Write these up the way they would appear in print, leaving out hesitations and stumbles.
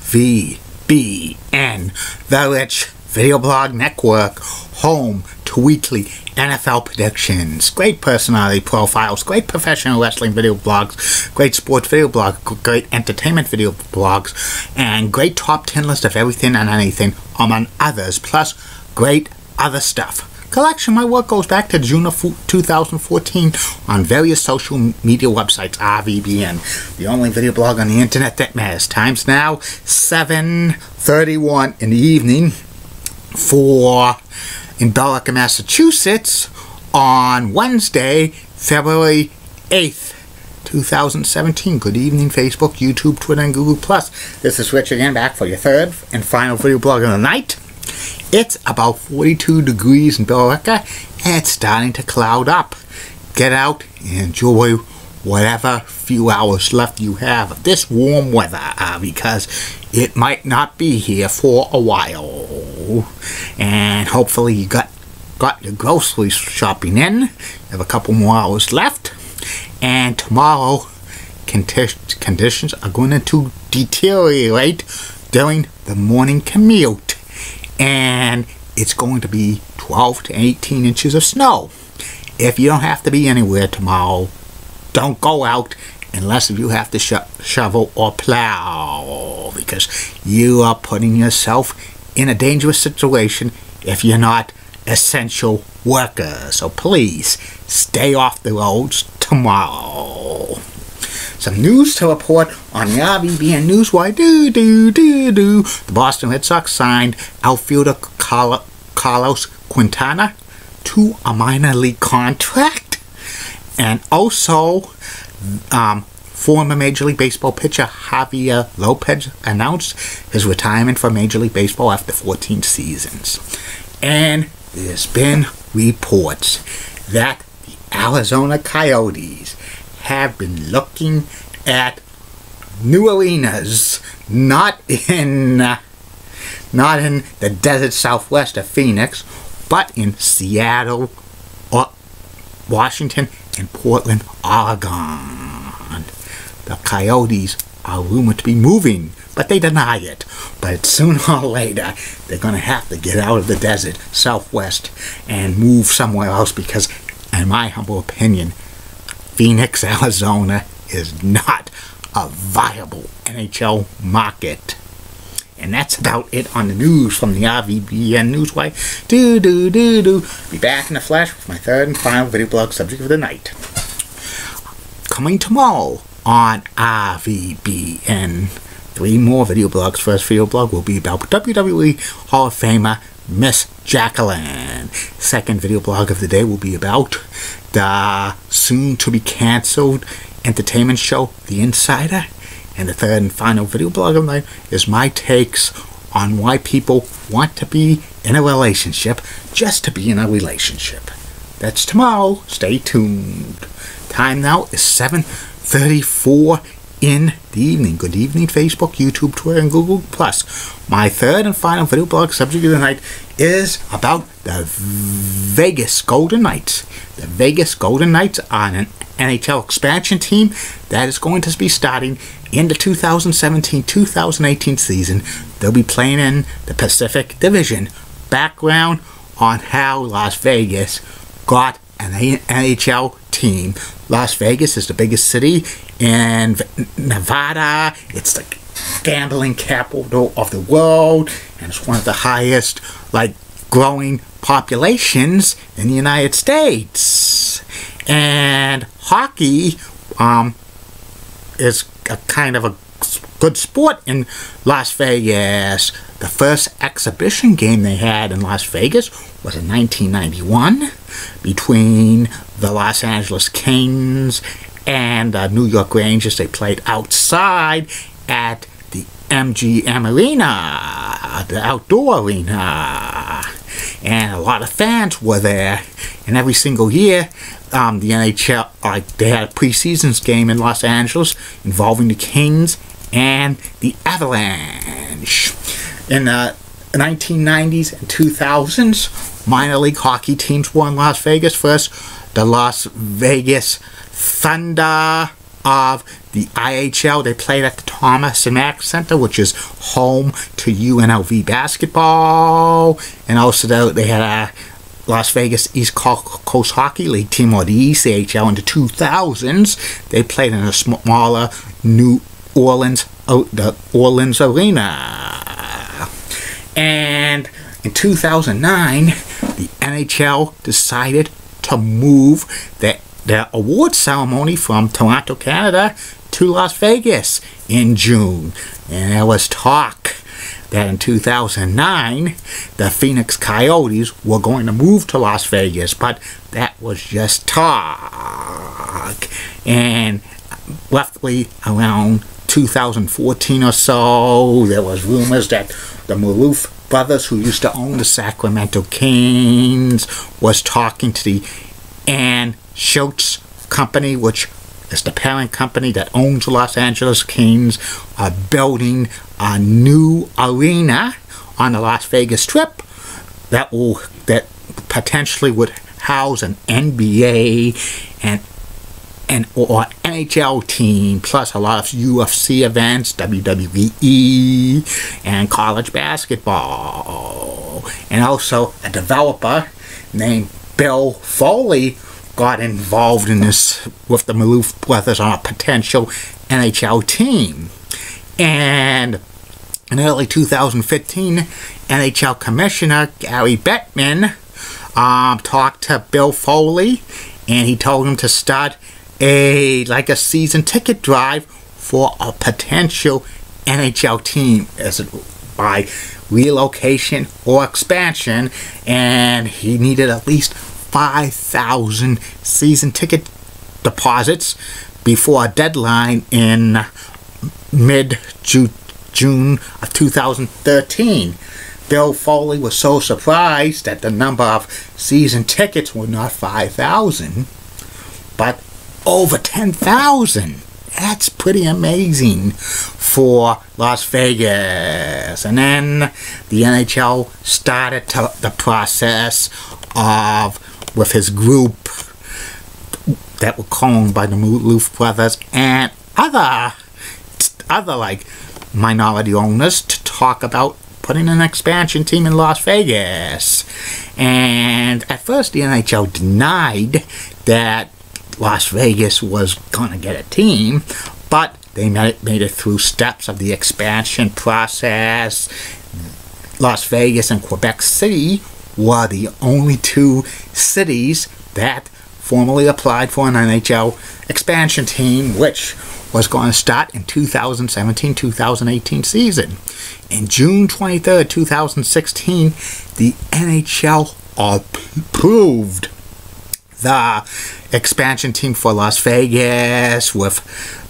RVBN, the Rich Video Blog Network, home to weekly NFL predictions, great personality profiles, great professional wrestling video blogs, great sports video blogs, great entertainment video blogs, and great top 10 list of everything and anything, among others, plus great other stuff. Collection, my work goes back to June of 2014 on various social media websites, RVBN, the only video blog on the internet that matters. Time's now 7:31 in the evening in Billerica, Massachusetts, on Wednesday, February 8th, 2017. Good evening, Facebook, YouTube, Twitter, and Google+. This is Rich again, back for your third and final video blog of the night. It's about 42 degrees in Billerica, and it's starting to cloud up. Get out and enjoy whatever few hours left you have of this warm weather, because it might not be here for a while. And hopefully you got your grocery shopping in. You have a couple more hours left, and tomorrow conditions are going to deteriorate during the morning commute, and it's going to be 12 to 18 inches of snow. If you don't have to be anywhere tomorrow, don't go out unless you have to shovel or plow, because you are putting yourself in a dangerous situation if you're not essential workers. So please stay off the roads tomorrow. Some news to report on the RVBN Newswire. The Boston Red Sox signed outfielder Carlos Quintana to a minor league contract, and also former Major League Baseball pitcher Javier Lopez announced his retirement from Major League Baseball after 14 seasons. And there's been reports that the Arizona Coyotes have been looking at new arenas, not in the desert southwest of Phoenix, but in Seattle, Washington, and Portland, Oregon. The Coyotes are rumored to be moving, but they deny it. But sooner or later, they're going to have to get out of the desert southwest and move somewhere else, because, in my humble opinion, Phoenix, Arizona is not a viable NHL market. And that's about it on the news from the RVBN Newswire. Be back in a flash with my third and final video blog subject of the night. Coming tomorrow on RVBN. 3 more video blogs. First video blog will be about WWE Hall of Famer Miss Jacqueline. Second video blog of the day will be about the soon-to-be-cancelled entertainment show, The Insider. And the third and final video blog of the night is my takes on why people want to be in a relationship just to be in a relationship. That's tomorrow. Stay tuned. Time now is 7:34 in the evening. Good evening, Facebook, YouTube, Twitter, and Google+. My third and final video blog subject of the night is about the Vegas Golden Knights. The Vegas Golden Knights are an NHL expansion team that is going to be starting in the 2017-2018 season. They'll be playing in the Pacific Division. Background on how Las Vegas got an NHL team. Las Vegas is the biggest city in Nevada. It's the gambling capital of the world, and it's one of the highest growing populations in the United States. And hockey is a kind of a good sport in Las Vegas. The first exhibition game they had in Las Vegas was in 1991 between the Los Angeles Kings and the New York Rangers. They played outside at the MGM Arena, the outdoor arena, and a lot of fans were there. And every single year, the NHL, they had a preseason game in Los Angeles involving the Kings and the Avalanche. In the 1990s and 2000s, minor league hockey teams were in Las Vegas. First, the Las Vegas Thunder of the IHL. They played at the Thomas and Mack Center, which is home to UNLV basketball. And also they had a Las Vegas East Coast Hockey League team, or the ECHL, in the 2000s. They played in a smaller New Orleans, the Orleans Arena. And in 2009, the NHL decided to move their award ceremony from Toronto, Canada to Las Vegas in June. And there was talk that in 2009, the Phoenix Coyotes were going to move to Las Vegas, but that was just talk. And roughly around 2014 or so, there was rumors that the Maloof brothers, who used to own the Sacramento Kings, was talking to the Ann Schultz Company, which is the parent company that owns the Los Angeles Kings, are building a new arena on the Las Vegas Strip that potentially would house an NBA or NHL team, plus a lot of UFC events, WWE, and college basketball. And also a developer named Bill Foley got involved in this with the Maloof brothers on a potential NHL team. And in early 2015, NHL Commissioner Gary Bettman talked to Bill Foley, and he told him to start a season ticket drive for a potential NHL team by relocation or expansion, and he needed at least 5,000 season ticket deposits before a deadline in mid-June of 2013. Bill Foley was so surprised that the number of season tickets were not 5,000, but over 10,000. That's pretty amazing for Las Vegas. And then the NHL started the process with his group that were owned by the Maloof brothers and other minority owners to talk about putting an expansion team in Las Vegas. And at first the NHL denied that Las Vegas was going to get a team, but they made it through steps of the expansion process. Las Vegas and Quebec City were the only two cities that formally applied for an NHL expansion team, which was going to start in 2017-2018 season. In June 23rd, 2016, the NHL approved the expansion team for Las Vegas, with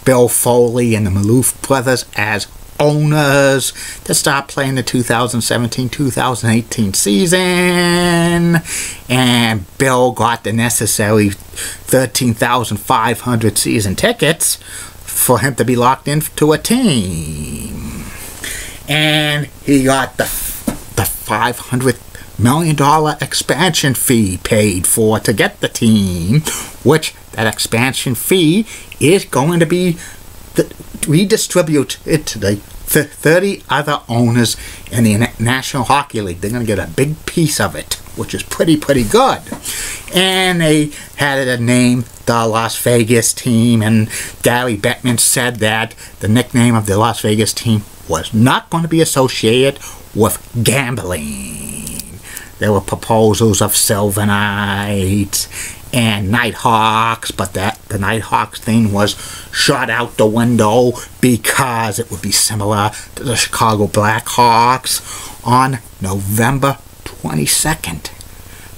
Bill Foley and the Maloof brothers as owners, to start playing the 2017-2018 season. And Bill got the necessary 13,500 season tickets for him to be locked into a team. And he got the $500 million expansion fee paid for to get the team, which that expansion fee is going to be redistributed to the 30 other owners in the National Hockey League. They're going to get a big piece of it, which is pretty good. And they had it named the Las Vegas team, and Gary Bettman said that the nickname of the Las Vegas team was not going to be associated with gambling. There were proposals of Silver Knights and Nighthawks, but the Nighthawks thing was shot out the window because it would be similar to the Chicago Blackhawks. On November 22nd,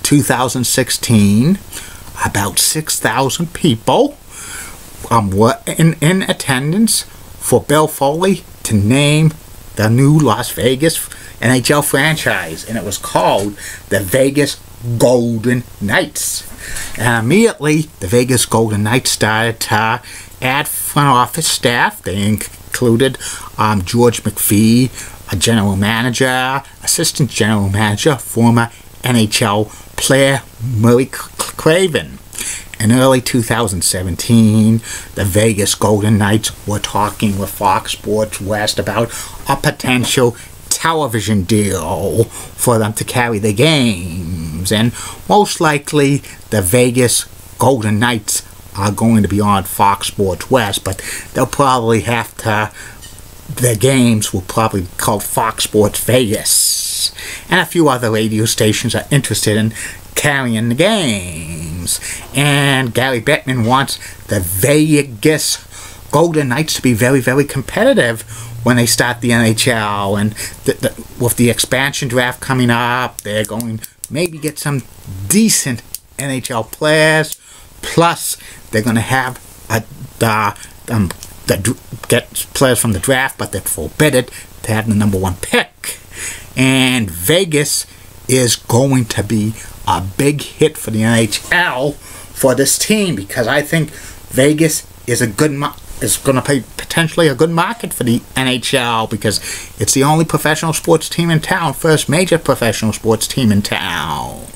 2016, about 6,000 people were in attendance for Bill Foley to name the new Las Vegas NHL franchise, and it was called the Vegas Golden Knights. And immediately, the Vegas Golden Knights started to add front office staff. They included George McPhee, a general manager, assistant general manager, former NHL player Murray Craven. In early 2017, the Vegas Golden Knights were talking with Fox Sports West about a potential television deal for them to carry the games, and most likely the Vegas Golden Knights are going to be on Fox Sports West, but they'll probably have to, the games will probably be called Fox Sports Vegas, and a few other radio stations are interested in carrying the games. And Gary Bettman wants the Vegas Golden Knights to be very, very competitive when they start the NHL, and with the expansion draft coming up, they're going to maybe get some decent NHL players, plus they're going to have get players from the draft, but they're forbidden to have the #1 pick. And Vegas is going to be a big hit for the NHL for this team, because I think Vegas is a good is going to pay potentially a good market for the NHL, because it's the only professional sports team in town, first major professional sports team in town.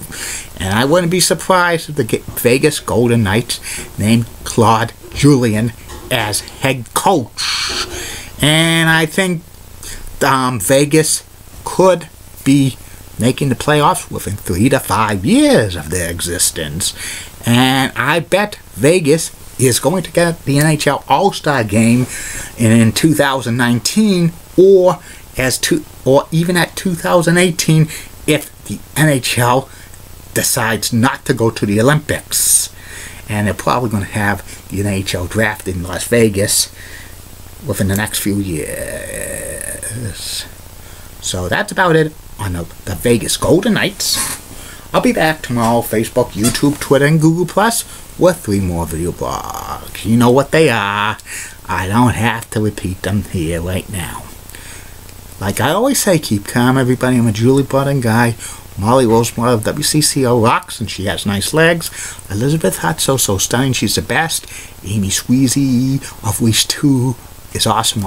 And I wouldn't be surprised if the Vegas Golden Knights named Claude Julien as head coach. And I think Vegas could be making the playoffs within 3 to 5 years of their existence. And I bet Vegas is going to get the NHL All-Star Game in 2019, or even at 2018 if the NHL decides not to go to the Olympics. And they're probably going to have the NHL draft in Las Vegas within the next few years. So that's about it on the Vegas Golden Knights. I'll be back tomorrow, Facebook, YouTube, Twitter, and Google Plus with 3 more video blogs. You know what they are. I don't have to repeat them here right now. Like I always say, keep calm, everybody. I'm a Julie Button guy. Molly Rosemore of WCCO rocks, and she has nice legs. Elizabeth Hart, so stunning, she's the best. Amy Sweezy of Wish 2 is awesome.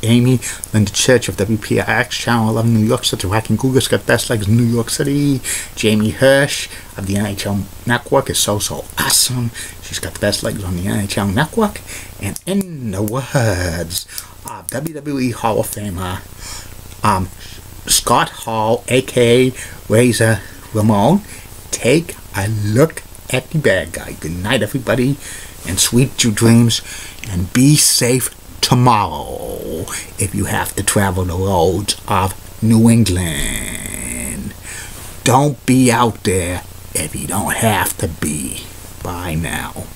Amy Linda Church of WPRX Channel 11 New York City. Racking Cougar's got best legs in New York City. Jamie Hirsch of the NHL Network is so awesome. She's got the best legs on the NHL Network. And in the words of WWE Hall of Famer Scott Hall, aka Razor Ramon, take a look at the bad guy. Good night, everybody, and sweet dreams, and be safe tomorrow if you have to travel the roads of New England. Don't be out there if you don't have to be. Bye now.